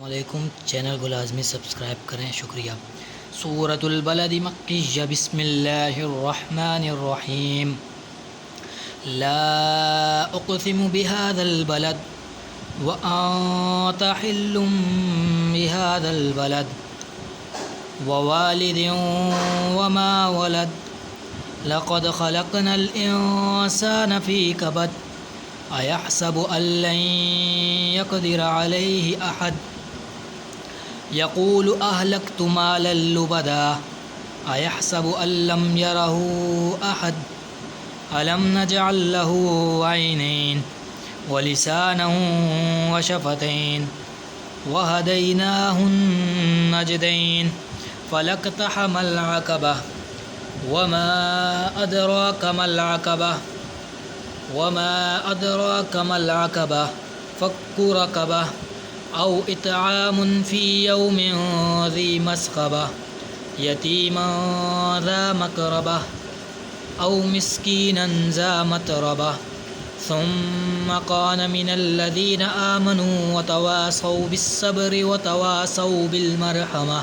علیکم، چینل کو لازمی سبسکرائب کریں، شکریہ۔ سورۃ البلد مکیہ، بسم اللہ الرحمن الرحیم۔ لا اقسم بهذا البلد وانت حل بهذا البلد ووالد وما ولد لقد خلقنا الانسان في كبد أيحسب أن لن يقدر عليه أحد يقول أهلكت مالا لبدا أيحسب أن لم يره أحد ألم نجعل له عينين ولسانا وشفتين وهديناه النجدين فلاقتحم العقبة وما أدراك ما العقبة فك رقبة أو إطعام في يوم ذي مسغبة يتيما ذا مقربة أو مسكينا ذا متربة ثم كان من الذين آمنوا وتواصوا بالصبر وتواصوا بالمرحمة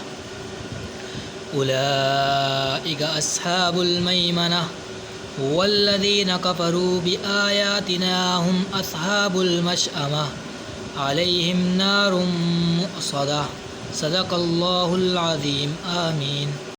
أولئك أصحاب الميمنة والذين كفروا بآياتنا هم أصحاب المشأمة عليهم نار مؤصدة صدق الله العظيم آمين۔